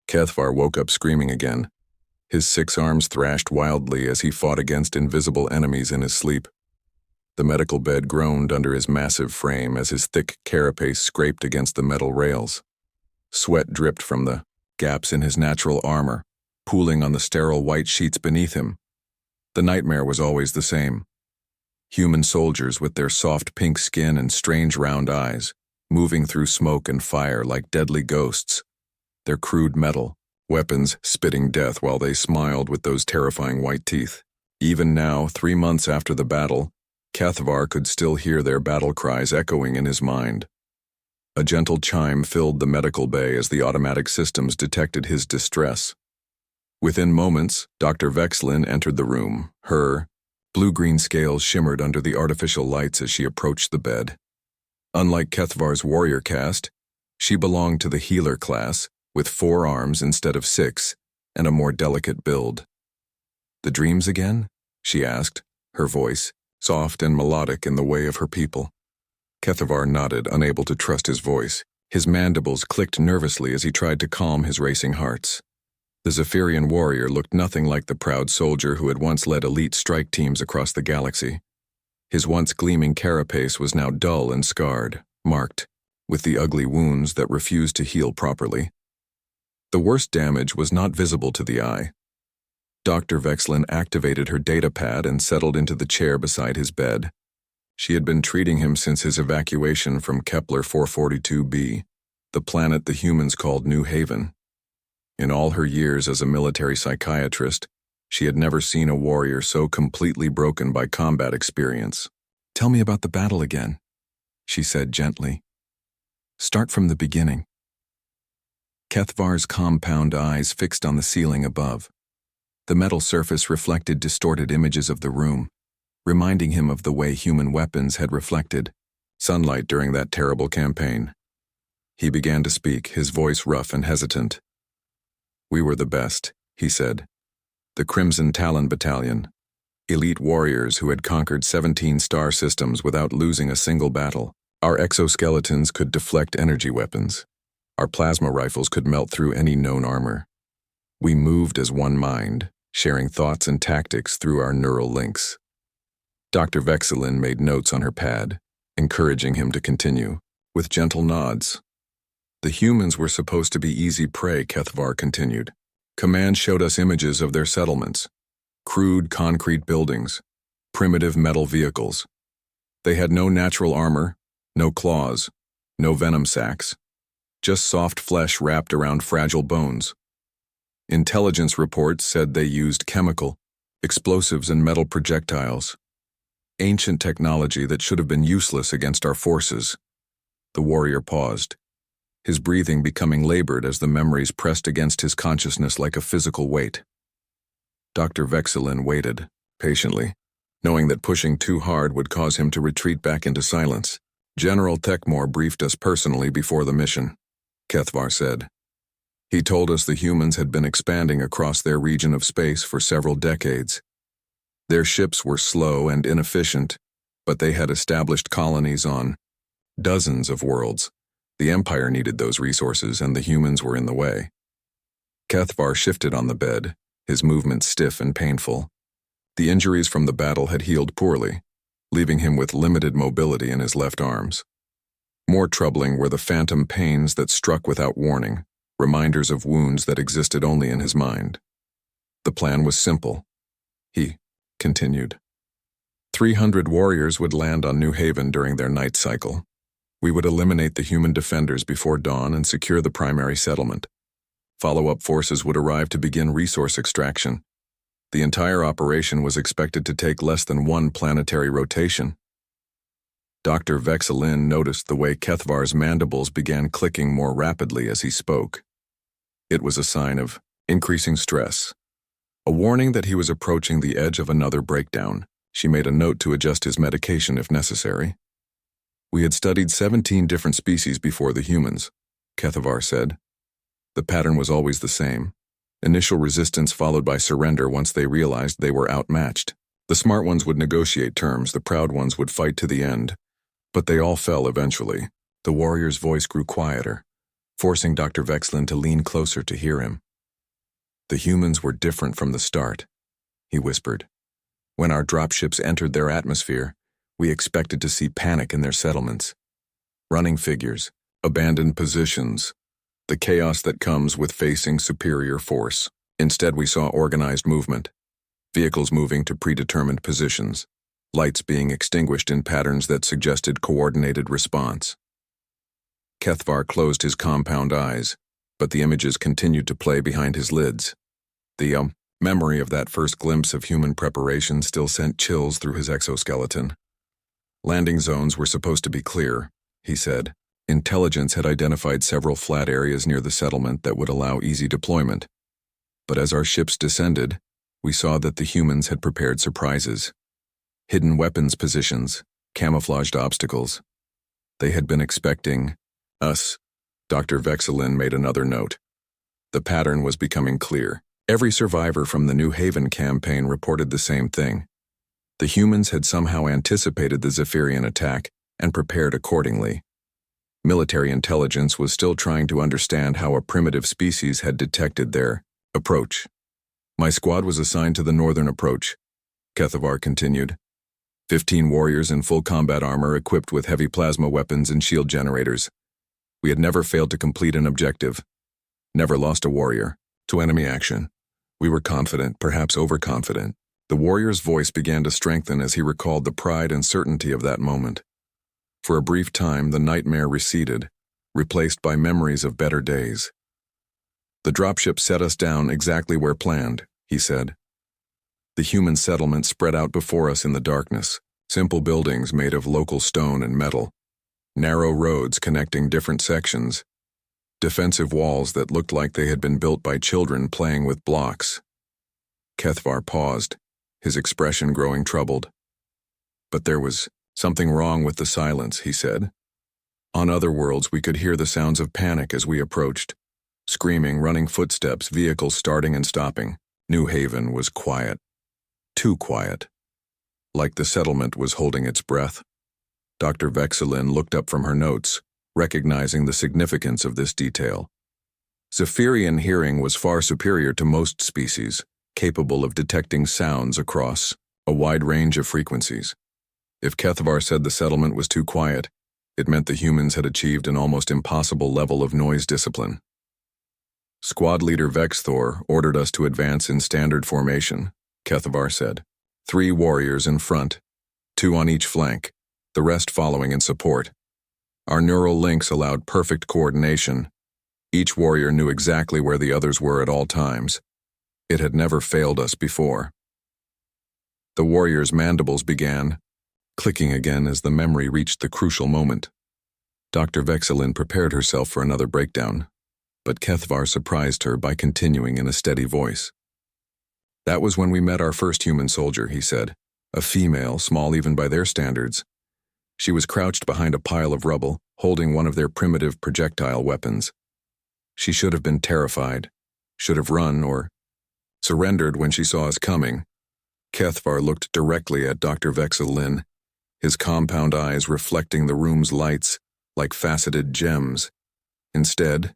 Kethvar woke up screaming again. His 6 arms thrashed wildly as he fought against invisible enemies in his sleep. The medical bed groaned under his massive frame as his thick carapace scraped against the metal rails. Sweat dripped from the gaps in his natural armor, pooling on the sterile white sheets beneath him. The nightmare was always the same. Human soldiers with their soft pink skin and strange round eyes, moving through smoke and fire like deadly ghosts. Their crude metal, weapons spitting death while they smiled with those terrifying white teeth. Even now, 3 months after the battle, Kethvar could still hear their battle cries echoing in his mind. A gentle chime filled the medical bay as the automatic systems detected his distress. Within moments, Dr. Vexlin entered the room. Her blue-green scales shimmered under the artificial lights as she approached the bed. Unlike Kethvar's warrior caste, she belonged to the healer class, with 4 arms instead of 6, and a more delicate build. "The dreams again?" she asked, her voice soft and melodic in the way of her people. Kethvar nodded, unable to trust his voice. His mandibles clicked nervously as he tried to calm his racing hearts. The Zephyrian warrior looked nothing like the proud soldier who had once led elite strike teams across the galaxy. His once gleaming carapace was now dull and scarred, marked with the ugly wounds that refused to heal properly. The worst damage was not visible to the eye. Dr. Vexlin activated her data pad and settled into the chair beside his bed. She had been treating him since his evacuation from Kepler 442b, the planet the humans called New Haven. In all her years as a military psychiatrist, she had never seen a warrior so completely broken by combat experience. "Tell me about the battle again," she said gently. "Start from the beginning." Kethvar's compound eyes fixed on the ceiling above. The metal surface reflected distorted images of the room, reminding him of the way human weapons had reflected sunlight during that terrible campaign. He began to speak, his voice rough and hesitant. "We were the best," he said. "The Crimson Talon Battalion, elite warriors who had conquered 17 star systems without losing a single battle. Our exoskeletons could deflect energy weapons. Our plasma rifles could melt through any known armor. We moved as one mind, sharing thoughts and tactics through our neural links." Dr. Vexlin made notes on her pad, encouraging him to continue, with gentle nods. "The humans were supposed to be easy prey," Kethvar continued. "Command showed us images of their settlements, crude concrete buildings, primitive metal vehicles. They had no natural armor, no claws, no venom sacs, just soft flesh wrapped around fragile bones. Intelligence reports said they used chemical, explosives and metal projectiles. Ancient technology that should have been useless against our forces." The warrior paused, his breathing becoming labored as the memories pressed against his consciousness like a physical weight. Dr. Vexlin waited, patiently, knowing that pushing too hard would cause him to retreat back into silence. "General Techmore briefed us personally before the mission," Kethvar said. "He told us the humans had been expanding across their region of space for several decades. Their ships were slow and inefficient, but they had established colonies on dozens of worlds. The Empire needed those resources, and the humans were in the way." Kethvar shifted on the bed, his movements stiff and painful. The injuries from the battle had healed poorly, leaving him with limited mobility in his left arms. More troubling were the phantom pains that struck without warning, reminders of wounds that existed only in his mind. "The plan was simple," he continued. 300 warriors would land on New Haven during their night cycle. We would eliminate the human defenders before dawn and secure the primary settlement. Follow-up forces would arrive to begin resource extraction. The entire operation was expected to take less than 1 planetary rotation. Dr. Vexlin noticed the way Kethvar's mandibles began clicking more rapidly as he spoke. It was a sign of increasing stress, a warning that he was approaching the edge of another breakdown. She made a note to adjust his medication if necessary. "We had studied 17 different species before the humans," Kethvar said. "The pattern was always the same. Initial resistance followed by surrender once they realized they were outmatched. The smart ones would negotiate terms, the proud ones would fight to the end. But they all fell eventually." The warrior's voice grew quieter, forcing Dr. Vexlin to lean closer to hear him. "The humans were different from the start," he whispered. "When our dropships entered their atmosphere, we expected to see panic in their settlements. Running figures, abandoned positions, the chaos that comes with facing superior force. Instead, we saw organized movement, vehicles moving to predetermined positions, lights being extinguished in patterns that suggested coordinated response." Kethvar closed his compound eyes, but the images continued to play behind his lids. The memory of that first glimpse of human preparation still sent chills through his exoskeleton. "Landing zones were supposed to be clear," he said. "Intelligence had identified several flat areas near the settlement that would allow easy deployment. But as our ships descended, we saw that the humans had prepared surprises. Hidden weapons positions, camouflaged obstacles. They had been expecting us." Dr. Vexelin made another note. The pattern was becoming clear. Every survivor from the New Haven campaign reported the same thing. The humans had somehow anticipated the Zephyrian attack and prepared accordingly. Military intelligence was still trying to understand how a primitive species had detected their approach. "My squad was assigned to the northern approach," Kethavar continued. 15 warriors in full combat armor equipped with heavy plasma weapons and shield generators. We had never failed to complete an objective. Never lost a warrior to enemy action. We were confident, perhaps overconfident. The warrior's voice began to strengthen as he recalled the pride and certainty of that moment. For a brief time, the nightmare receded, replaced by memories of better days. "The dropship set us down exactly where planned," he said. "The human settlement spread out before us in the darkness, simple buildings made of local stone and metal, narrow roads connecting different sections, defensive walls that looked like they had been built by children playing with blocks." Kethvar paused, his expression growing troubled. "But there was something wrong with the silence," he said. "On other worlds, we could hear the sounds of panic as we approached. Screaming, running footsteps, vehicles starting and stopping. New Haven was quiet. Too quiet. Like the settlement was holding its breath." Dr. Vexelin looked up from her notes, recognizing the significance of this detail. Zephyrian hearing was far superior to most species, capable of detecting sounds across a wide range of frequencies. If Kethavar said the settlement was too quiet, it meant the humans had achieved an almost impossible level of noise discipline. "Squad leader Vexthor ordered us to advance in standard formation," Kethavar said. 3 warriors in front, 2 on each flank, the rest following in support. Our neural links allowed perfect coordination. Each warrior knew exactly where the others were at all times. It had never failed us before. The warriors' mandibles began clicking again as the memory reached the crucial moment. Dr. Vexelin prepared herself for another breakdown, but Kethvar surprised her by continuing in a steady voice. "That was when we met our first human soldier," he said. "A female, small even by their standards. She was crouched behind a pile of rubble, holding one of their primitive projectile weapons. She should have been terrified, should have run or surrendered when she saw us coming." Kethvar looked directly at Dr. Vexelin, his compound eyes reflecting the room's lights like faceted gems. Instead,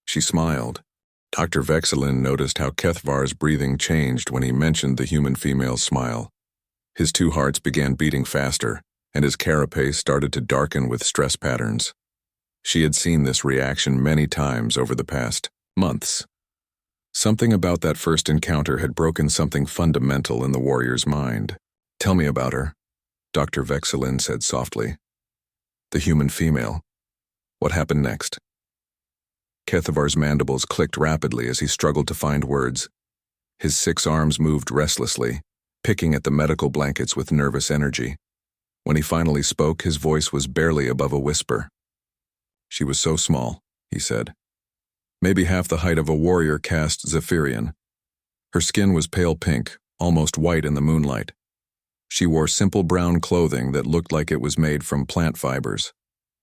she smiled. Dr. Vexelin noticed how Kethvar's breathing changed when he mentioned the human female's smile. His 2 hearts began beating faster, and his carapace started to darken with stress patterns. She had seen this reaction many times over the past months. Something about that first encounter had broken something fundamental in the warrior's mind. "Tell me about her," Dr. Vexelin said softly. "The human female. What happened next?" Kethavar's mandibles clicked rapidly as he struggled to find words. His 6 arms moved restlessly, picking at the medical blankets with nervous energy. When he finally spoke, his voice was barely above a whisper. "She was so small," he said. "Maybe half the height of a warrior caste Zephyrian. Her skin was pale pink, almost white in the moonlight. She wore simple brown clothing that looked like it was made from plant fibers.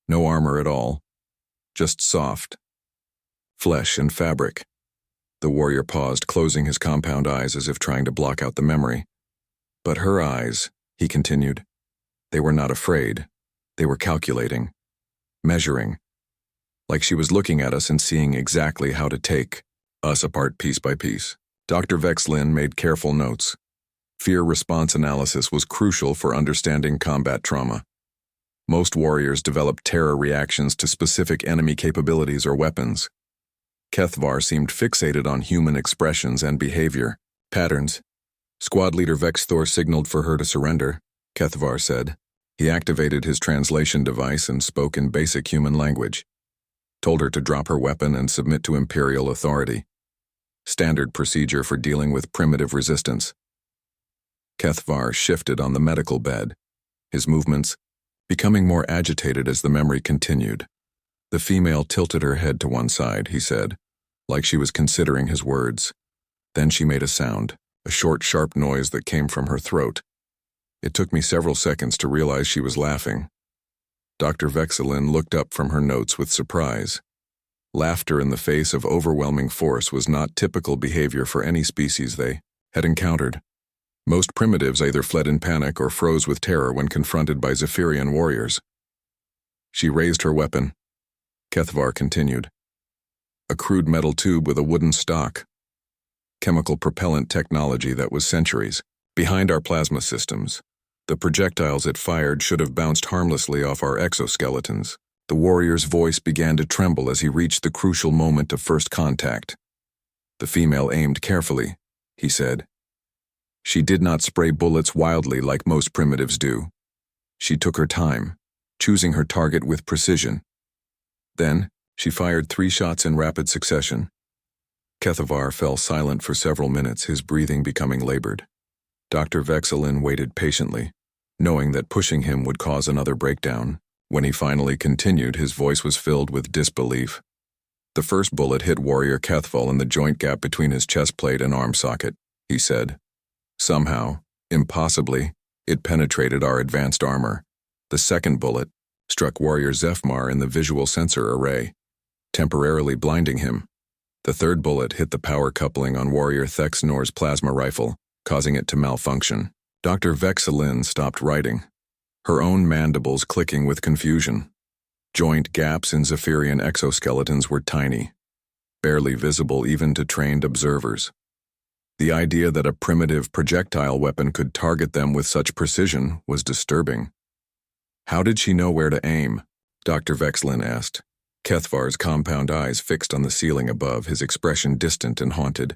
No armor at all. Just soft flesh and fabric." The warrior paused, closing his compound eyes as if trying to block out the memory. "But her eyes," he continued, "they were not afraid. They were calculating, measuring. like she was looking at us and seeing exactly how to take us apart piece by piece. Dr. Vexlin made careful notes. Fear response analysis was crucial for understanding combat trauma. Most warriors develop terror reactions to specific enemy capabilities or weapons. Kethvar seemed fixated on human expressions and behavior patterns. Squad leader Vexthor signaled for her to surrender, Kethvar said. He activated his translation device and spoke in basic human language. Told her to drop her weapon and submit to Imperial authority. Standard procedure for dealing with primitive resistance. Kethvar shifted on the medical bed, his movements becoming more agitated as the memory continued. The female tilted her head to one side, he said, like she was considering his words. Then she made a sound, a short, sharp noise that came from her throat. It took me several seconds to realize she was laughing. Dr. Vexelin looked up from her notes with surprise. Laughter in the face of overwhelming force was not typical behavior for any species they had encountered. Most primitives either fled in panic or froze with terror when confronted by Zephyrian warriors. She raised her weapon. Kethvar continued. A crude metal tube with a wooden stock. Chemical propellant technology that was centuries behind our plasma systems. The projectiles it fired should have bounced harmlessly off our exoskeletons. The warrior's voice began to tremble as he reached the crucial moment of first contact. The female aimed carefully, he said. She did not spray bullets wildly like most primitives do. She took her time, choosing her target with precision. Then, she fired 3 shots in rapid succession. Kethvar fell silent for several minutes, his breathing becoming labored. Dr. Vexelin waited patiently, knowing that pushing him would cause another breakdown. When he finally continued, his voice was filled with disbelief. The first bullet hit Warrior Kethval in the joint gap between his chest plate and arm socket, he said. Somehow, impossibly, it penetrated our advanced armor. The second bullet struck Warrior Zephmar in the visual sensor array, temporarily blinding him. The third bullet hit the power coupling on Warrior Thexnor's plasma rifle, causing it to malfunction. Dr. Vexelin stopped writing, her own mandibles clicking with confusion. Joint gaps in Zephyrian exoskeletons were tiny, barely visible even to trained observers. The idea that a primitive projectile weapon could target them with such precision was disturbing. How did she know where to aim? Dr. Vexelin asked, Kethvar's compound eyes fixed on the ceiling above, his expression distant and haunted.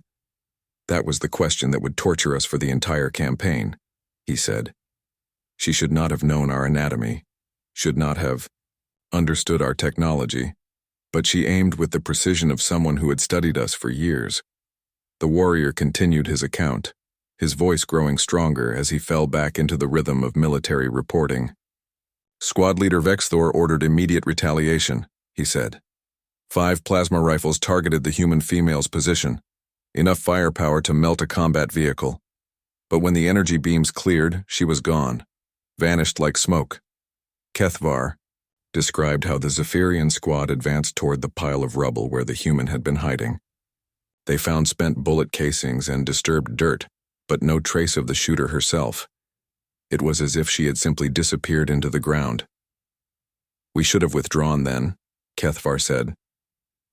That was the question that would torture us for the entire campaign, he said. She should not have known our anatomy, should not have understood our technology, but she aimed with the precision of someone who had studied us for years. The warrior continued his account, his voice growing stronger as he fell back into the rhythm of military reporting. Squad leader Vexthor ordered immediate retaliation, he said. 5 plasma rifles targeted the human female's position, enough firepower to melt a combat vehicle. But when the energy beams cleared, she was gone, vanished like smoke. Kethvar described how the Zephyrian squad advanced toward the pile of rubble where the human had been hiding. They found spent bullet casings and disturbed dirt, but no trace of the shooter herself. It was as if she had simply disappeared into the ground. We should have withdrawn then, Kethvar said.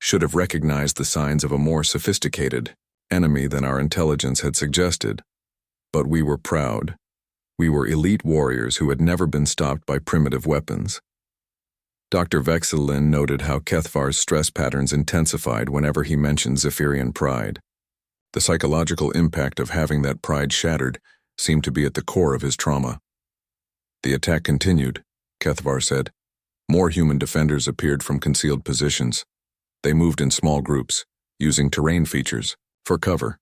Should have recognized the signs of a more sophisticated enemy than our intelligence had suggested. But we were proud. We were elite warriors who had never been stopped by primitive weapons. Dr. Vexelin noted how Kethvar's stress patterns intensified whenever he mentioned Zephyrian pride. The psychological impact of having that pride shattered seemed to be at the core of his trauma. The attack continued, Kethvar said. More human defenders appeared from concealed positions. They moved in small groups, using terrain features for cover.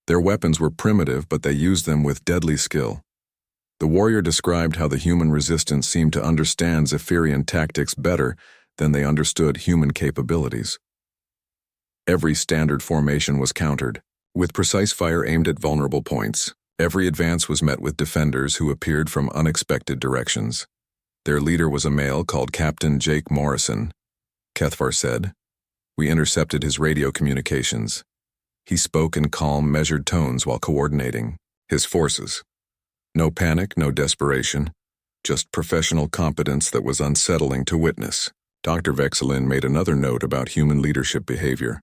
Their weapons were primitive, but they used them with deadly skill. The warrior described how the human resistance seemed to understand Zephyrian tactics better than they understood human capabilities. Every standard formation was countered, with precise fire aimed at vulnerable points. Every advance was met with defenders who appeared from unexpected directions. Their leader was a male called Captain Jake Morrison. Kethvar said. We intercepted his radio communications. He spoke in calm, measured tones while coordinating his forces. No panic, no desperation, just professional competence that was unsettling to witness. Dr. Vexelin made another note about human leadership behavior.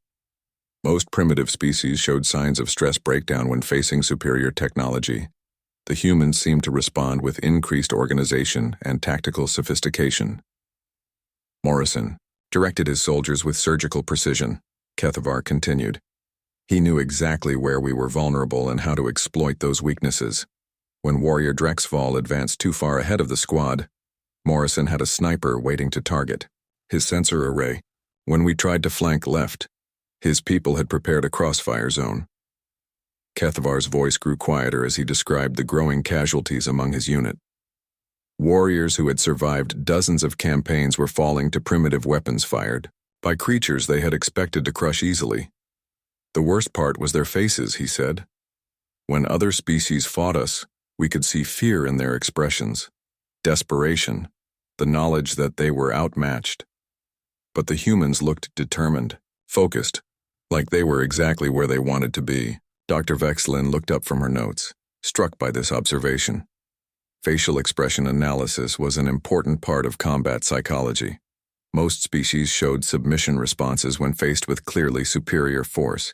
Most primitive species showed signs of stress breakdown when facing superior technology. The humans seemed to respond with increased organization and tactical sophistication. Morrison directed his soldiers with surgical precision, Kethavar continued. He knew exactly where we were vulnerable and how to exploit those weaknesses. When warrior Drexval advanced too far ahead of the squad, Morrison had a sniper waiting to target his sensor array. When we tried to flank left, his people had prepared a crossfire zone. Kethavar's voice grew quieter as he described the growing casualties among his unit. Warriors who had survived dozens of campaigns were falling to primitive weapons fired by creatures they had expected to crush easily. The worst part was their faces, he said. When other species fought us, we could see fear in their expressions, desperation, the knowledge that they were outmatched. But the humans looked determined, focused, like they were exactly where they wanted to be. Dr. Vexelin looked up from her notes, struck by this observation. Facial expression analysis was an important part of combat psychology. Most species showed submission responses when faced with clearly superior force.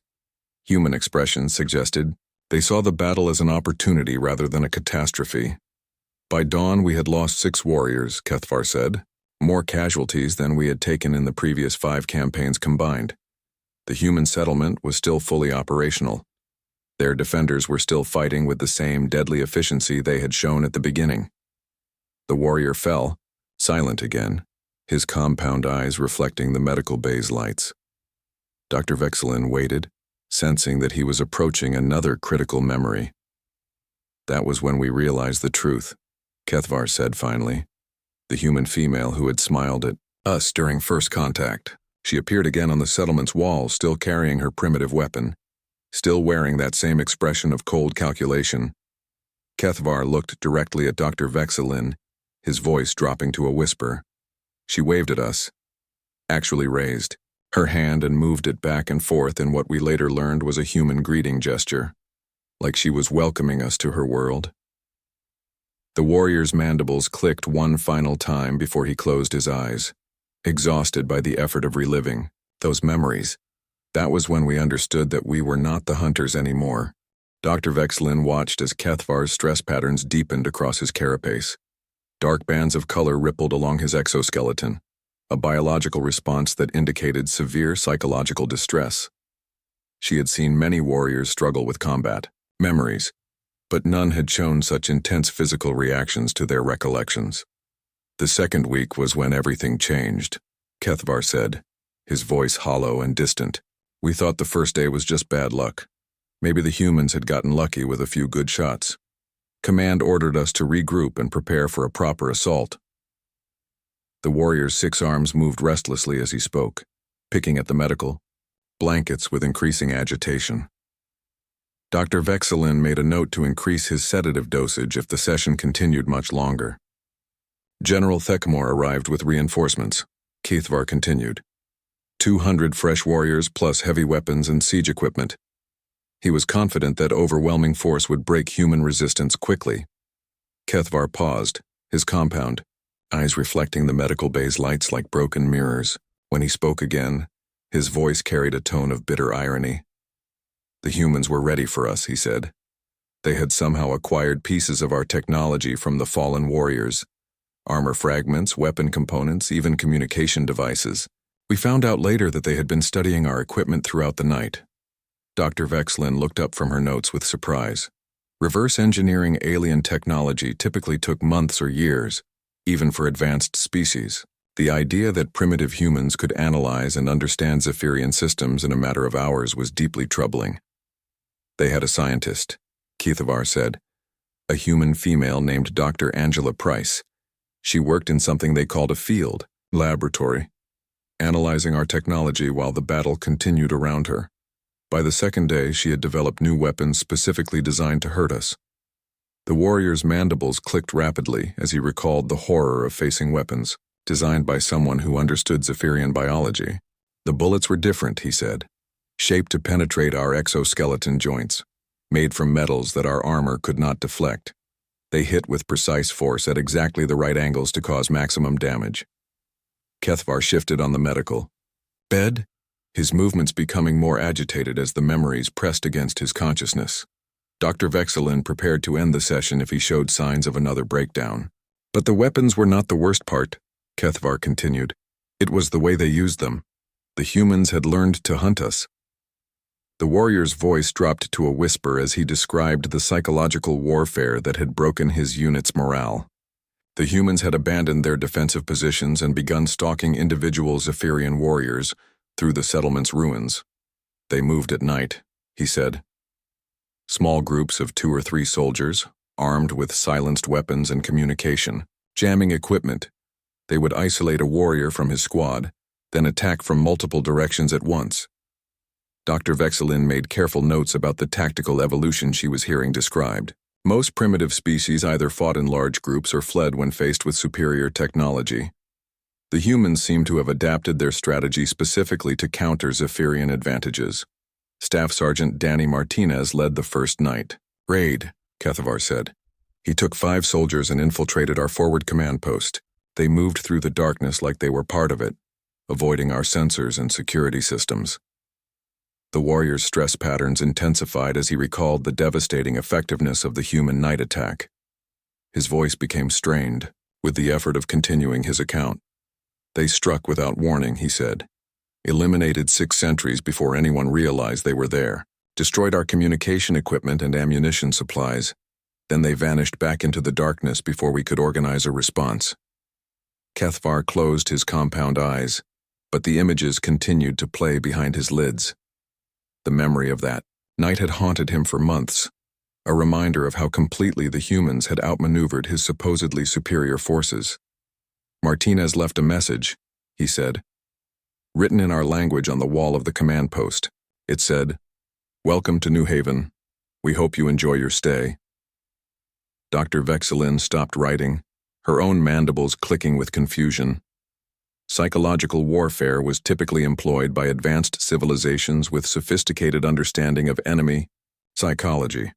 Human expressions suggested they saw the battle as an opportunity rather than a catastrophe. By dawn, we had lost 6 warriors, Kethavar said, more casualties than we had taken in the previous 5 campaigns combined. The human settlement was still fully operational. Their defenders were still fighting with the same deadly efficiency they had shown at the beginning. The warrior fell, silent again, his compound eyes reflecting the medical bay's lights. Dr. Vexelin waited, sensing that he was approaching another critical memory. That was when we realized the truth, Kethavar said finally. The human female who had smiled at us during first contact. She appeared again on the settlement's wall, still carrying her primitive weapon, still wearing that same expression of cold calculation. Kethavar looked directly at Dr. Vexelin, his voice dropping to a whisper. She waved at us, actually raised her hand and moved it back and forth in what we later learned was a human greeting gesture, like she was welcoming us to her world. The warrior's mandibles clicked one final time before he closed his eyes, exhausted by the effort of reliving those memories. That was when we understood that we were not the hunters anymore. Dr. Vexelin watched as Kethavar's stress patterns deepened across his carapace. Dark bands of color rippled along his exoskeleton, a biological response that indicated severe psychological distress. She had seen many warriors struggle with combat memories, but none had shown such intense physical reactions to their recollections. The second week was when everything changed, Kethavar said, his voice hollow and distant. We thought the first day was just bad luck. Maybe the humans had gotten lucky with a few good shots. Command ordered us to regroup and prepare for a proper assault. The warrior's 6 arms moved restlessly as he spoke, picking at the medical blankets with increasing agitation. Dr. Vexelin made a note to increase his sedative dosage if the session continued much longer. General Thekmore arrived with reinforcements, Kethavar continued. 200 fresh warriors plus heavy weapons and siege equipment. He was confident that overwhelming force would break human resistance quickly. Kethavar paused, his compound, eyes reflecting the medical bay's lights like broken mirrors. When he spoke again, his voice carried a tone of bitter irony. The humans were ready for us, he said. They had somehow acquired pieces of our technology from the fallen warriors. Armor fragments, weapon components, even communication devices. We found out later that they had been studying our equipment throughout the night. Dr. Vexelin looked up from her notes with surprise. Reverse engineering alien technology typically took months or years, even for advanced species. The idea that primitive humans could analyze and understand Zephyrian systems in a matter of hours was deeply troubling. They had a scientist, Kethavar said, a human female named Dr. Angela Price. She worked in something they called a field laboratory, analyzing our technology while the battle continued around her. By the second day, she had developed new weapons specifically designed to hurt us. The warrior's mandibles clicked rapidly as he recalled the horror of facing weapons designed by someone who understood Zephyrian biology. The bullets were different, he said, shaped to penetrate our exoskeleton joints, made from metals that our armor could not deflect. They hit with precise force at exactly the right angles to cause maximum damage. Kethvar shifted on the medical bed, his movements becoming more agitated as the memories pressed against his consciousness. Dr. Vexelin prepared to end the session if he showed signs of another breakdown. But the weapons were not the worst part, Kethvar continued. It was the way they used them. The humans had learned to hunt us. The warrior's voice dropped to a whisper as he described the psychological warfare that had broken his unit's morale. The humans had abandoned their defensive positions and begun stalking individual Zephyrian warriors through the settlement's ruins. They moved at night, he said. Small groups of 2 or 3 soldiers, armed with silenced weapons and communication, jamming equipment. They would isolate a warrior from his squad, then attack from multiple directions at once. Dr. Vexelin made careful notes about the tactical evolution she was hearing described. Most primitive species either fought in large groups or fled when faced with superior technology. The humans seem to have adapted their strategy specifically to counter Zephyrian advantages. Staff Sergeant Danny Martinez led the first night raid, Kethvar said. He took 5 soldiers and infiltrated our forward command post. They moved through the darkness like they were part of it, avoiding our sensors and security systems. The warrior's stress patterns intensified as he recalled the devastating effectiveness of the human night attack. His voice became strained, with the effort of continuing his account. They struck without warning, he said. Eliminated 6 sentries before anyone realized they were there, destroyed our communication equipment and ammunition supplies. Then they vanished back into the darkness before we could organize a response. Kethvar closed his compound eyes, but the images continued to play behind his lids. The memory of that night had haunted him for months, a reminder of how completely the humans had outmaneuvered his supposedly superior forces. Martinez left a message, he said, written in our language on the wall of the command post. It said, "Welcome to New Haven. We hope you enjoy your stay." Dr. Vexelin stopped writing, her own mandibles clicking with confusion. Psychological warfare was typically employed by advanced civilizations with sophisticated understanding of enemy psychology.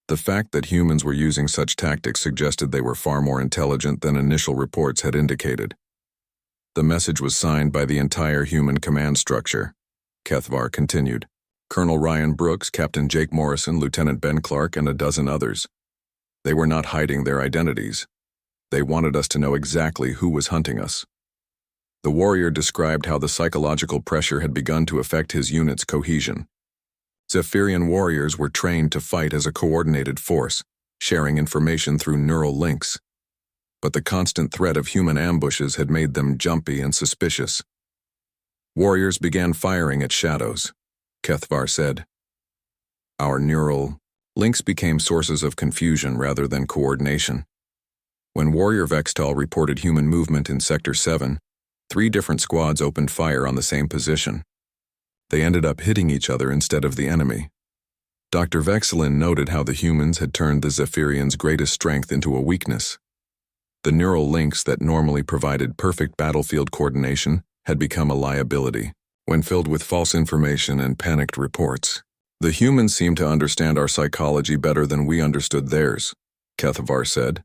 The fact that humans were using such tactics suggested they were far more intelligent than initial reports had indicated. The message was signed by the entire human command structure, Kethvar continued. Colonel Ryan Brooks, Captain Jake Morrison, Lieutenant Ben Clark, and a dozen others. They were not hiding their identities. They wanted us to know exactly who was hunting us. The warrior described how the psychological pressure had begun to affect his unit's cohesion. Zephyrian warriors were trained to fight as a coordinated force, sharing information through neural links. But the constant threat of human ambushes had made them jumpy and suspicious. Warriors began firing at shadows, Kethvar said. Our neural links became sources of confusion rather than coordination. When Warrior Vextal reported human movement in Sector 7, 3 different squads opened fire on the same position. They ended up hitting each other instead of the enemy. Dr. Vexelin noted how the humans had turned the Zephyrians' greatest strength into a weakness. The neural links that normally provided perfect battlefield coordination had become a liability. When filled with false information and panicked reports, the humans seemed to understand our psychology better than we understood theirs, Kethvar said.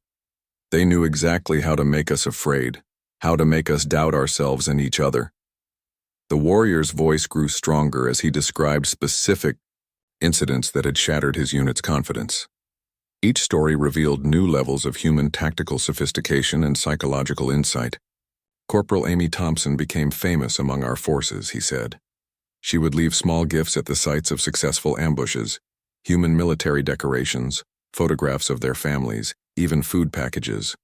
They knew exactly how to make us afraid, how to make us doubt ourselves and each other. The warrior's voice grew stronger as he described specific incidents that had shattered his unit's confidence. Each story revealed new levels of human tactical sophistication and psychological insight. Corporal Amy Thompson became famous among our forces, he said. She would leave small gifts at the sites of successful ambushes, human military decorations, photographs of their families, even food packages,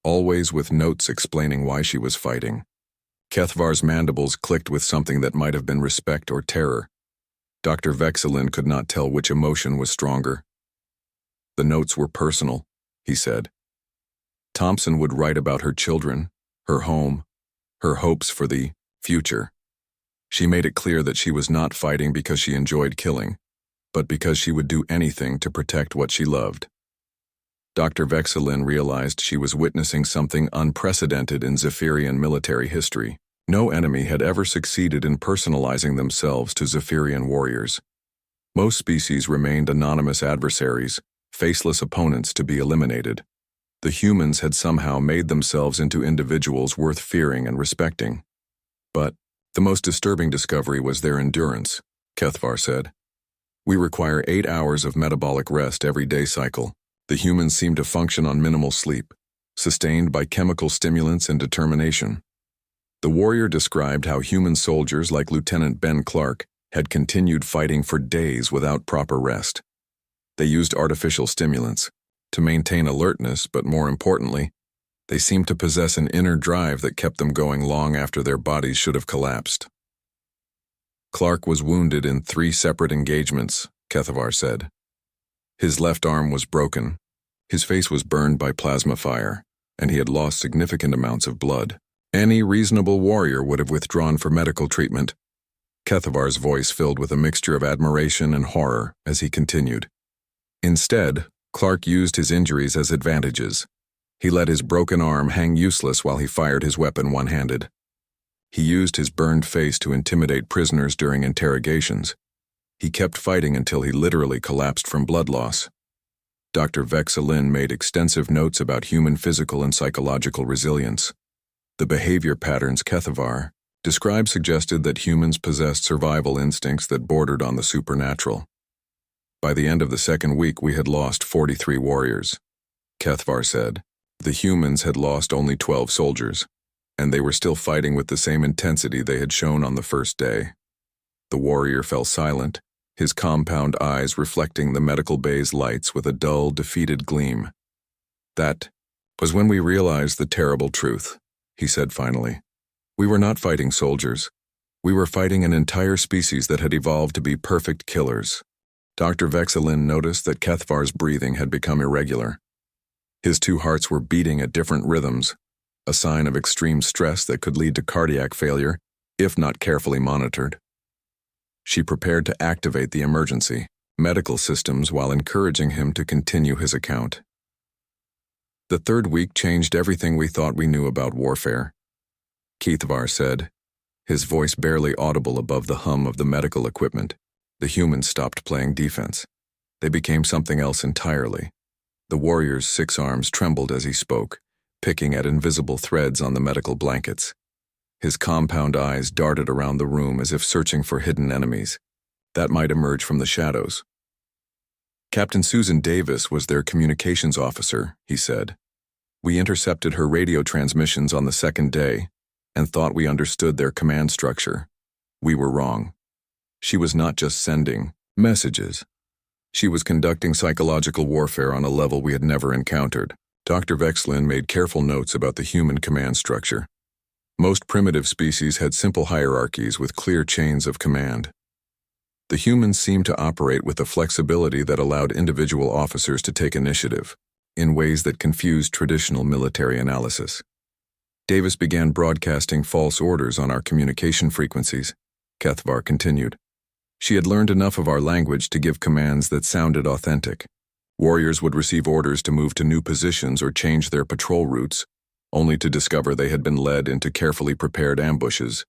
always with notes explaining why she was fighting. Kethvar's mandibles clicked with something that might have been respect or terror. Dr. Vexelin could not tell which emotion was stronger. The notes were personal, he said. Thompson would write about her children, her home, her hopes for the future. She made it clear that she was not fighting because she enjoyed killing, but because she would do anything to protect what she loved. Dr. Vexelin realized she was witnessing something unprecedented in Zephyrian military history. No enemy had ever succeeded in personalizing themselves to Zephyrian warriors. Most species remained anonymous adversaries, faceless opponents to be eliminated. The humans had somehow made themselves into individuals worth fearing and respecting. But the most disturbing discovery was their endurance, Kethvar said. We require 8 hours of metabolic rest every day cycle. The humans seem to function on minimal sleep, sustained by chemical stimulants and determination. The warrior described how human soldiers like Lieutenant Ben Clark had continued fighting for days without proper rest. They used artificial stimulants to maintain alertness, but more importantly, they seemed to possess an inner drive that kept them going long after their bodies should have collapsed. Clark was wounded in 3 separate engagements, Kethvar said. His left arm was broken, his face was burned by plasma fire, and he had lost significant amounts of blood. Any reasonable warrior would have withdrawn for medical treatment. Kethvar's voice filled with a mixture of admiration and horror as he continued. Instead, Clark used his injuries as advantages. He let his broken arm hang useless while he fired his weapon one-handed. He used his burned face to intimidate prisoners during interrogations. He kept fighting until he literally collapsed from blood loss. Dr. Vexelin made extensive notes about human physical and psychological resilience. The behavior patterns Kethvar described suggested that humans possessed survival instincts that bordered on the supernatural. By the end of the second week, we had lost 43 warriors. Kethvar said, the humans had lost only 12 soldiers, and they were still fighting with the same intensity they had shown on the first day. The warrior fell silent, his compound eyes reflecting the medical bay's lights with a dull, defeated gleam. That was when we realized the terrible truth, he said finally. We were not fighting soldiers. We were fighting an entire species that had evolved to be perfect killers. Dr. Vexelin noticed that Kethvar's breathing had become irregular. His 2 hearts were beating at different rhythms, a sign of extreme stress that could lead to cardiac failure if not carefully monitored. She prepared to activate the emergency medical systems while encouraging him to continue his account. The third week changed everything we thought we knew about warfare, Kethvar said, his voice barely audible above the hum of the medical equipment. The humans stopped playing defense. They became something else entirely. The warrior's 6 arms trembled as he spoke, picking at invisible threads on the medical blankets. His compound eyes darted around the room as if searching for hidden enemies that might emerge from the shadows. Captain Susan Davis was their communications officer, he said. We intercepted her radio transmissions on the second day and thought we understood their command structure. We were wrong. She was not just sending messages. She was conducting psychological warfare on a level we had never encountered. Dr. Vexelin made careful notes about the human command structure. Most primitive species had simple hierarchies with clear chains of command. The humans seemed to operate with a flexibility that allowed individual officers to take initiative in ways that confused traditional military analysis. Davis began broadcasting false orders on our communication frequencies, Kethvar continued. She had learned enough of our language to give commands that sounded authentic. Warriors would receive orders to move to new positions or change their patrol routes, only to discover they had been led into carefully prepared ambushes.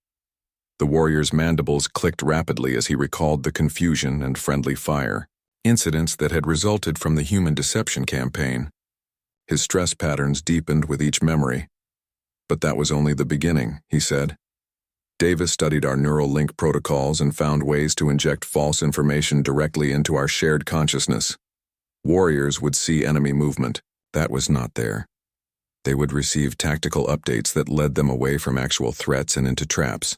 The warrior's mandibles clicked rapidly as he recalled the confusion and friendly fire, incidents that had resulted from the human deception campaign. His stress patterns deepened with each memory. But that was only the beginning, he said. Davis studied our neural link protocols and found ways to inject false information directly into our shared consciousness. Warriors would see enemy movement. That was not there. They would receive tactical updates that led them away from actual threats and into traps.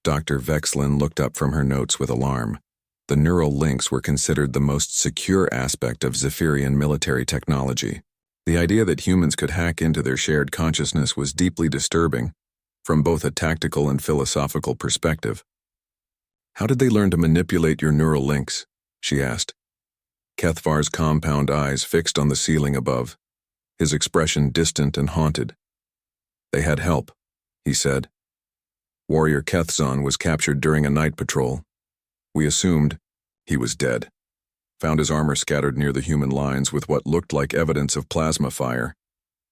Dr. Vexelin looked up from her notes with alarm. The neural links were considered the most secure aspect of Zephyrian military technology. The idea that humans could hack into their shared consciousness was deeply disturbing, from both a tactical and philosophical perspective. How did they learn to manipulate your neural links? She asked. Kethvar's compound eyes fixed on the ceiling above, his expression distant and haunted. They had help, he said. Warrior Kethzon was captured during a night patrol. We assumed he was dead. Found his armor scattered near the human lines with what looked like evidence of plasma fire.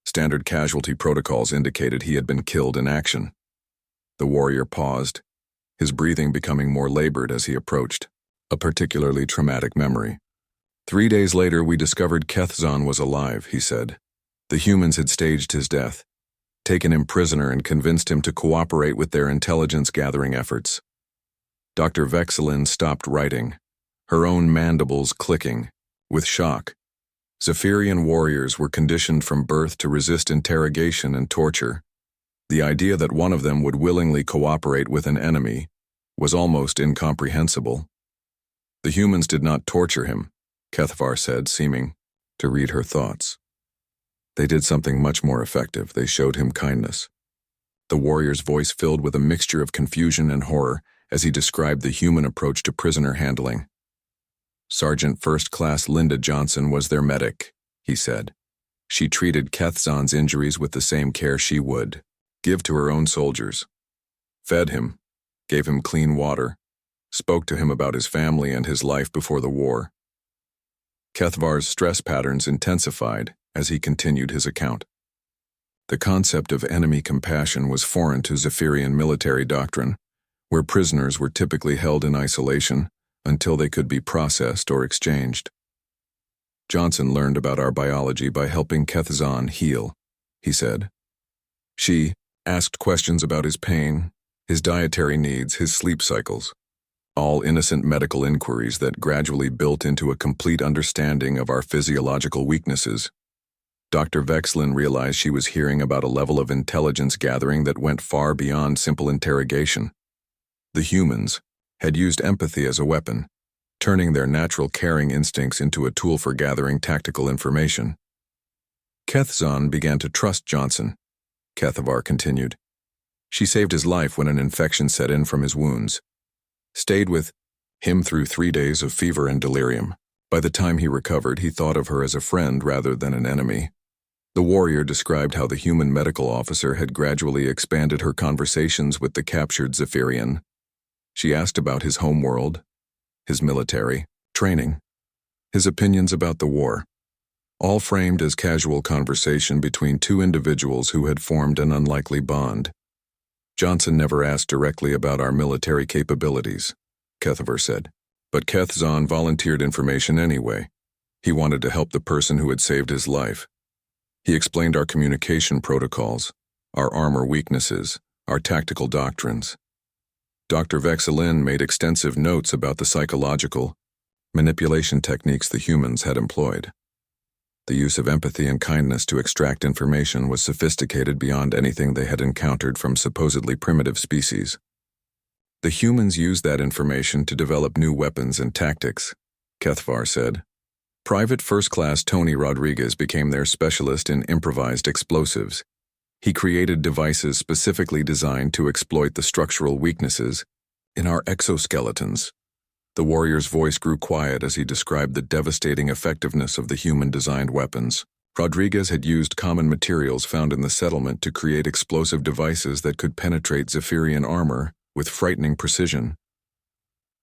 Standard casualty protocols indicated he had been killed in action. The warrior paused, his breathing becoming more labored as he approached, a particularly traumatic memory. 3 days later, we discovered Kethzon was alive, he said. The humans had staged his death. taken him prisoner and convinced him to cooperate with their intelligence-gathering efforts. Dr. Vexilin stopped writing, her own mandibles clicking, with shock. Zephyrian warriors were conditioned from birth to resist interrogation and torture. The idea that one of them would willingly cooperate with an enemy was almost incomprehensible. The humans did not torture him, Kethvar said, seeming to read her thoughts. They did something much more effective. They showed him kindness. The warrior's voice filled with a mixture of confusion and horror as he described the human approach to prisoner handling. Sergeant First Class Linda Johnson was their medic, he said. She treated Kethzon's injuries with the same care she would give to her own soldiers. Fed him, gave him clean water, spoke to him about his family and his life before the war. Kethvar's stress patterns intensified as he continued his account. The concept of enemy compassion was foreign to Zephyrian military doctrine, where prisoners were typically held in isolation until they could be processed or exchanged. Johnson learned about our biology by helping Kethzon heal, he said. She asked questions about his pain, his dietary needs, his sleep cycles, all innocent medical inquiries that gradually built into a complete understanding of our physiological weaknesses. Dr. Vexlin realized she was hearing about a level of intelligence gathering that went far beyond simple interrogation. The humans had used empathy as a weapon, turning their natural caring instincts into a tool for gathering tactical information. Kethzon began to trust Johnson, Kethavar continued. She saved his life when an infection set in from his wounds. Stayed with him through 3 days of fever and delirium. By the time he recovered, he thought of her as a friend rather than an enemy. The warrior described how the human medical officer had gradually expanded her conversations with the captured Zephyrian. She asked about his homeworld, his military training, his opinions about the war, all framed as casual conversation between two individuals who had formed an unlikely bond. Johnson never asked directly about our military capabilities, Kethavar said, but Kethzon volunteered information anyway. He wanted to help the person who had saved his life. He explained our communication protocols, our armor weaknesses, our tactical doctrines. Dr. Vexilin made extensive notes about the psychological manipulation techniques the humans had employed. The use of empathy and kindness to extract information was sophisticated beyond anything they had encountered from supposedly primitive species. The humans used that information to develop new weapons and tactics, Kethvar said. Private First Class Tony Rodriguez became their specialist in improvised explosives. He created devices specifically designed to exploit the structural weaknesses in our exoskeletons. The warrior's voice grew quiet as he described the devastating effectiveness of the human-designed weapons. Rodriguez had used common materials found in the settlement to create explosive devices that could penetrate Zephyrian armor with frightening precision.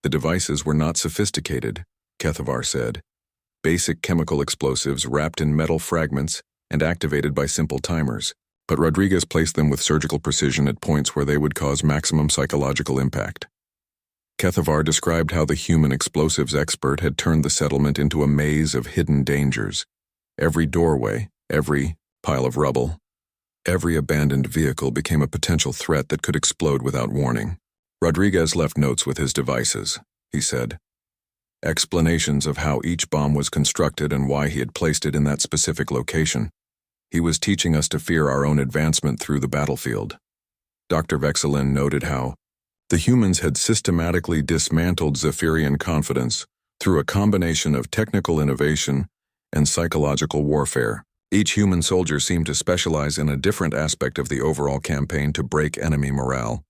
The devices were not sophisticated, Kethavar said. Basic chemical explosives wrapped in metal fragments and activated by simple timers. But Rodriguez placed them with surgical precision at points where they would cause maximum psychological impact. Kethavar described how the human explosives expert had turned the settlement into a maze of hidden dangers. Every doorway, every pile of rubble, every abandoned vehicle became a potential threat that could explode without warning. Rodriguez left notes with his devices, he said. Explanations of how each bomb was constructed and why he had placed it in that specific location. He was teaching us to fear our own advancement through the battlefield. Dr. Vexilin noted how the humans had systematically dismantled Zephyrian confidence through a combination of technical innovation and psychological warfare. Each human soldier seemed to specialize in a different aspect of the overall campaign to break enemy morale.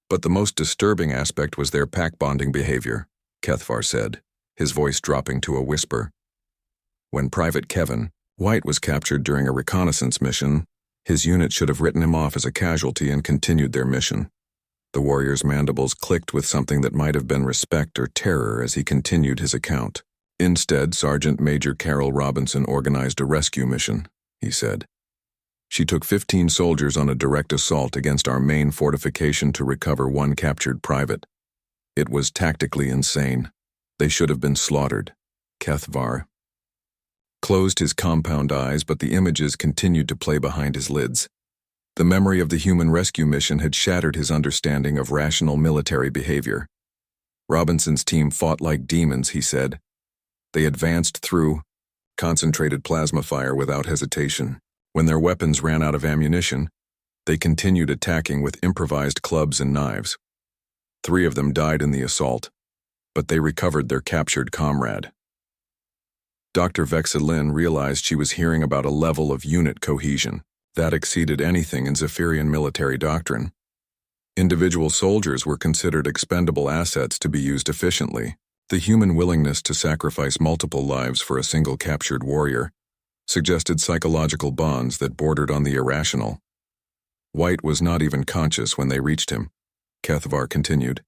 But the most disturbing aspect was their pack-bonding behavior, Kethvar said, his voice dropping to a whisper. When Private Kevin White was captured during a reconnaissance mission, his unit should have written him off as a casualty and continued their mission. The warrior's mandibles clicked with something that might have been respect or terror as he continued his account. Instead, Sergeant Major Carol Robinson organized a rescue mission, he said. She took 15 soldiers on a direct assault against our main fortification to recover one captured private. It was tactically insane. They should have been slaughtered. Kethvar closed his compound eyes, but the images continued to play behind his lids. The memory of the human rescue mission had shattered his understanding of rational military behavior. Robinson's team fought like demons, he said. They advanced through concentrated plasma fire without hesitation. When their weapons ran out of ammunition, they continued attacking with improvised clubs and knives. 3 of them died in the assault, but they recovered their captured comrade. Dr. Vexilin realized she was hearing about a level of unit cohesion that exceeded anything in Zephyrian military doctrine. Individual soldiers were considered expendable assets to be used efficiently. The human willingness to sacrifice multiple lives for a single captured warrior suggested psychological bonds that bordered on the irrational. White was not even conscious when they reached him, Kethvar continued.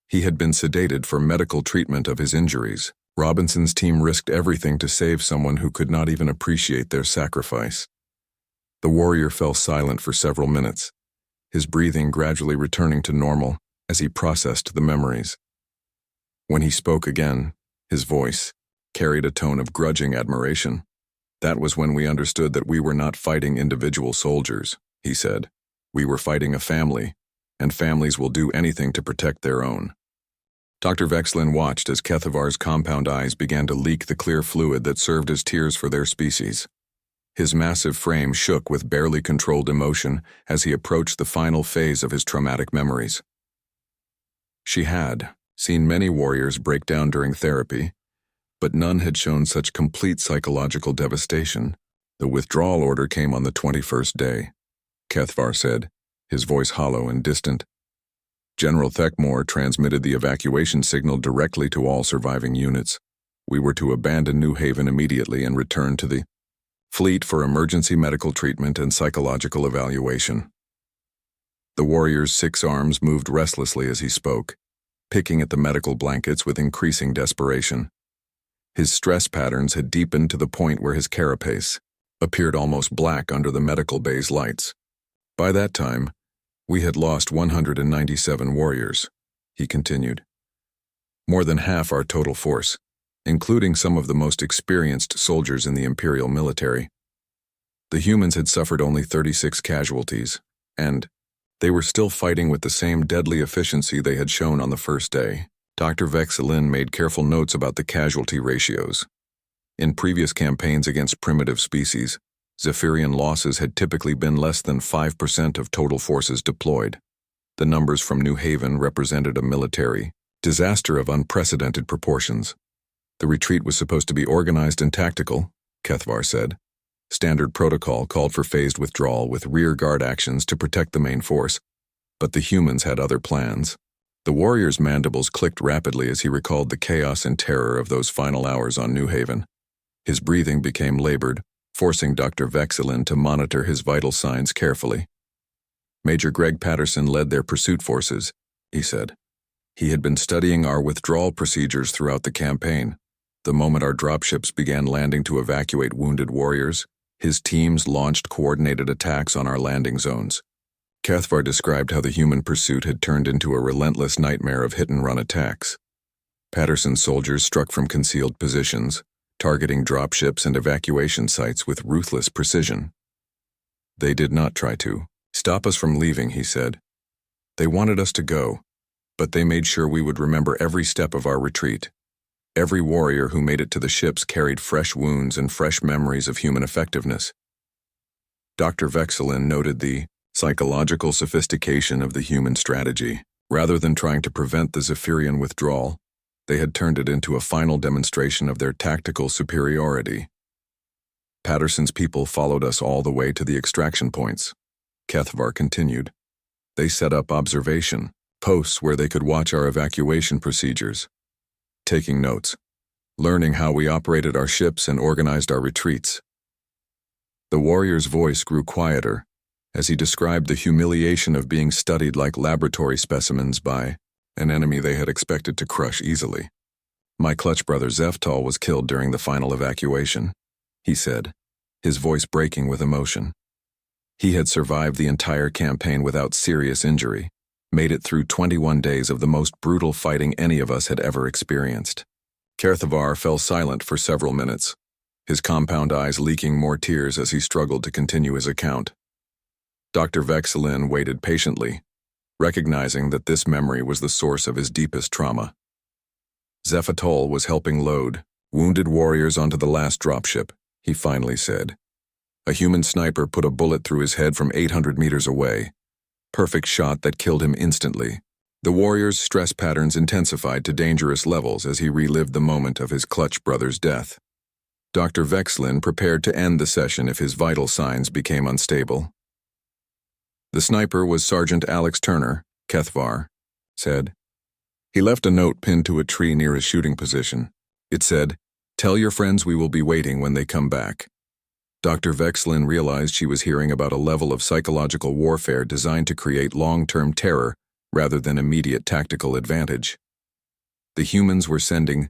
He had been sedated for medical treatment of his injuries. Robinson's team risked everything to save someone who could not even appreciate their sacrifice. The warrior fell silent for several minutes, his breathing gradually returning to normal as he processed the memories. When he spoke again, his voice carried a tone of grudging admiration. That was when we understood that we were not fighting individual soldiers, he said. We were fighting a family, and families will do anything to protect their own. Dr. Vexilin watched as Kethavar's compound eyes began to leak the clear fluid that served as tears for their species. His massive frame shook with barely controlled emotion as he approached the final phase of his traumatic memories. She had seen many warriors break down during therapy, but none had shown such complete psychological devastation. The withdrawal order came on the 21st day, Kethvar said, his voice hollow and distant. General Thekmore transmitted the evacuation signal directly to all surviving units. We were to abandon New Haven immediately and return to the fleet for emergency medical treatment and psychological evaluation. The warrior's 6 arms moved restlessly as he spoke, picking at the medical blankets with increasing desperation. His stress patterns had deepened to the point where his carapace appeared almost black under the medical bay's lights. By that time, we had lost 197 warriors, he continued. More than half our total force, including some of the most experienced soldiers in the Imperial military. The humans had suffered only 36 casualties, and they were still fighting with the same deadly efficiency they had shown on the first day. Dr. Vexilin made careful notes about the casualty ratios. In previous campaigns against primitive species, Zephyrian losses had typically been less than 5% of total forces deployed. The numbers from New Haven represented a military disaster of unprecedented proportions. The retreat was supposed to be organized and tactical, Kethvar said. Standard protocol called for phased withdrawal with rear guard actions to protect the main force, but the humans had other plans. The warrior's mandibles clicked rapidly as he recalled the chaos and terror of those final hours on New Haven. His breathing became labored, forcing Dr. Vexilin to monitor his vital signs carefully. Major Greg Patterson led their pursuit forces, he said. He had been studying our withdrawal procedures throughout the campaign. The moment our dropships began landing to evacuate wounded warriors, his teams launched coordinated attacks on our landing zones. Kethvar described how the human pursuit had turned into a relentless nightmare of hit-and-run attacks. Patterson's soldiers struck from concealed positions, targeting dropships and evacuation sites with ruthless precision. They did not try to stop us from leaving, he said. They wanted us to go, but they made sure we would remember every step of our retreat. Every warrior who made it to the ships carried fresh wounds and fresh memories of human effectiveness. Dr. Vexilin noted the psychological sophistication of the human strategy. Rather than trying to prevent the Zephyrian withdrawal, they had turned it into a final demonstration of their tactical superiority. Patterson's people followed us all the way to the extraction points, Kethvar continued. They set up observation posts where they could watch our evacuation procedures, taking notes, learning how we operated our ships and organized our retreats. The warrior's voice grew quieter as he described the humiliation of being studied like laboratory specimens by an enemy they had expected to crush easily. My clutch brother Zeftal was killed during the final evacuation, he said, his voice breaking with emotion. He had survived the entire campaign without serious injury, made it through 21 days of the most brutal fighting any of us had ever experienced. Kerthavar fell silent for several minutes, his compound eyes leaking more tears as he struggled to continue his account. Dr. Vexelin waited patiently, recognizing that this memory was the source of his deepest trauma. Zephatol was helping load wounded warriors onto the last dropship, he finally said. A human sniper put a bullet through his head from 800 meters away. Perfect shot that killed him instantly. The warrior's stress patterns intensified to dangerous levels as he relived the moment of his clutch brother's death. Dr. Vexelin prepared to end the session if his vital signs became unstable. The sniper was Sergeant Alex Turner, Kethvar said. He left a note pinned to a tree near his shooting position. It said, "Tell your friends we will be waiting when they come back." Dr. Vexelin realized she was hearing about a level of psychological warfare designed to create long-term terror rather than immediate tactical advantage. The humans were sending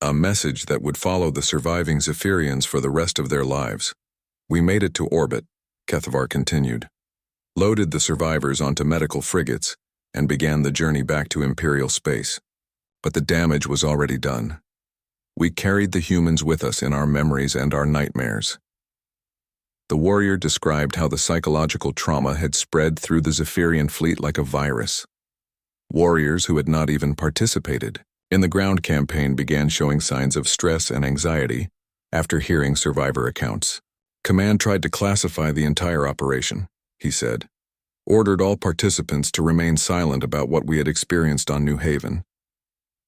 a message that would follow the surviving Zephyrians for the rest of their lives. "We made it to orbit," Kethvar continued, loaded the survivors onto medical frigates, and began the journey back to Imperial space. But the damage was already done. We carried the humans with us in our memories and our nightmares. The warrior described how the psychological trauma had spread through the Zephyrian fleet like a virus. Warriors who had not even participated in the ground campaign began showing signs of stress and anxiety after hearing survivor accounts. Command tried to classify the entire operation, he said, ordered all participants to remain silent about what we had experienced on New Haven.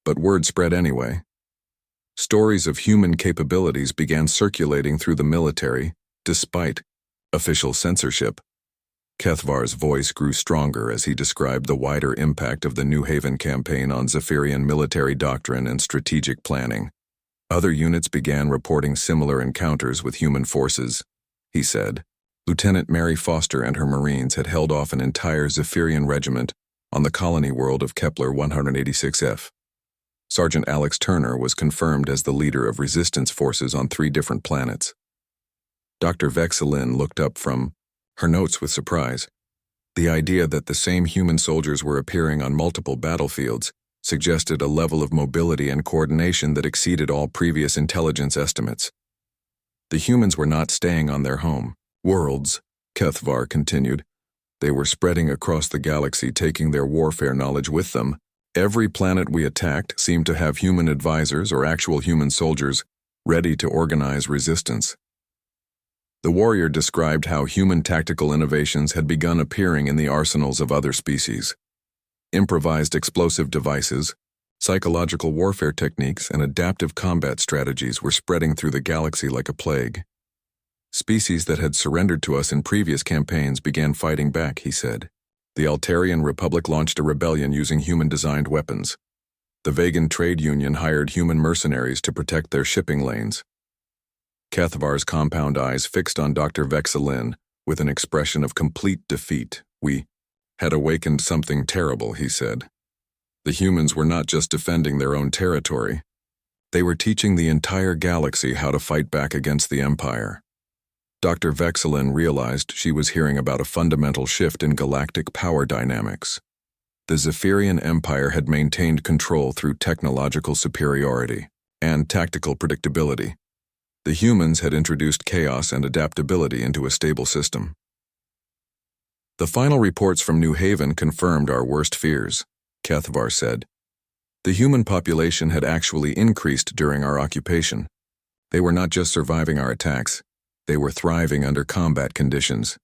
But word spread anyway. Stories of human capabilities began circulating through the military, despite official censorship. Kethvar's voice grew stronger as he described the wider impact of the New Haven campaign on Zephyrian military doctrine and strategic planning. Other units began reporting similar encounters with human forces, he said. Lieutenant Mary Foster and her Marines had held off an entire Zephyrian regiment on the colony world of Kepler 186F. Sergeant Alex Turner was confirmed as the leader of resistance forces on 3 different planets. Dr. Vexelin looked up from her notes with surprise. The idea that the same human soldiers were appearing on multiple battlefields suggested a level of mobility and coordination that exceeded all previous intelligence estimates. The humans were not staying on their home worlds, Kethvar continued. They were spreading across the galaxy, taking their warfare knowledge with them. Every planet we attacked seemed to have human advisors or actual human soldiers ready to organize resistance. The warrior described how human tactical innovations had begun appearing in the arsenals of other species. Improvised explosive devices, psychological warfare techniques, and adaptive combat strategies were spreading through the galaxy like a plague. Species that had surrendered to us in previous campaigns began fighting back, he said. The Altarian Republic launched a rebellion using human-designed weapons. The Vegan Trade Union hired human mercenaries to protect their shipping lanes. Kethvar's compound eyes fixed on Dr. Vexelin with an expression of complete defeat. We had awakened something terrible, he said. The humans were not just defending their own territory. They were teaching the entire galaxy how to fight back against the Empire. Dr. Vexelin realized she was hearing about a fundamental shift in galactic power dynamics. The Zephyrian Empire had maintained control through technological superiority and tactical predictability. The humans had introduced chaos and adaptability into a stable system. The final reports from New Haven confirmed our worst fears, Kethvar said. The human population had actually increased during our occupation. They were not just surviving our attacks, they were thriving under combat conditions.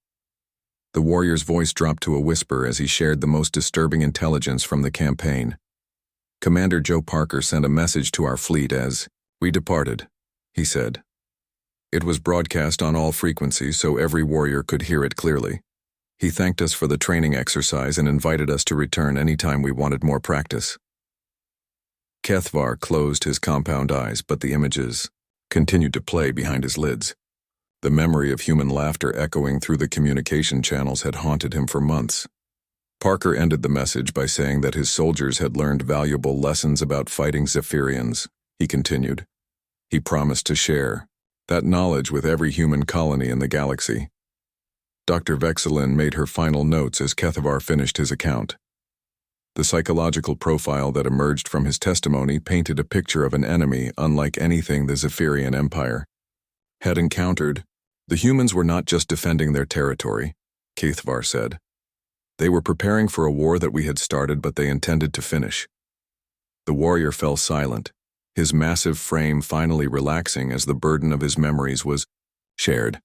The warrior's voice dropped to a whisper as he shared the most disturbing intelligence from the campaign. Commander Joe Parker sent a message to our fleet as we departed, he said. It was broadcast on all frequencies so every warrior could hear it clearly. He thanked us for the training exercise and invited us to return anytime we wanted more practice. Kethvar closed his compound eyes, but the images continued to play behind his lids. The memory of human laughter echoing through the communication channels had haunted him for months. Parker ended the message by saying that his soldiers had learned valuable lessons about fighting Zephyrians, he continued. He promised to share that knowledge with every human colony in the galaxy. Dr. Vexelin made her final notes as Kethvar finished his account. The psychological profile that emerged from his testimony painted a picture of an enemy unlike anything the Zephyrian Empire had encountered. The humans were not just defending their territory, Kethvar said. They were preparing for a war that we had started, but they intended to finish. The warrior fell silent, his massive frame finally relaxing as the burden of his memories was shared.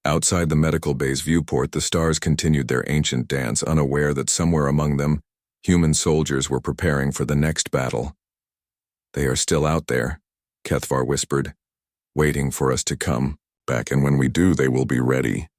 Outside the medical bay's viewport, the stars continued their ancient dance, unaware that somewhere among them, human soldiers were preparing for the next battle. They are still out there, Kethvar whispered, waiting for us to come back, and when we do, they will be ready.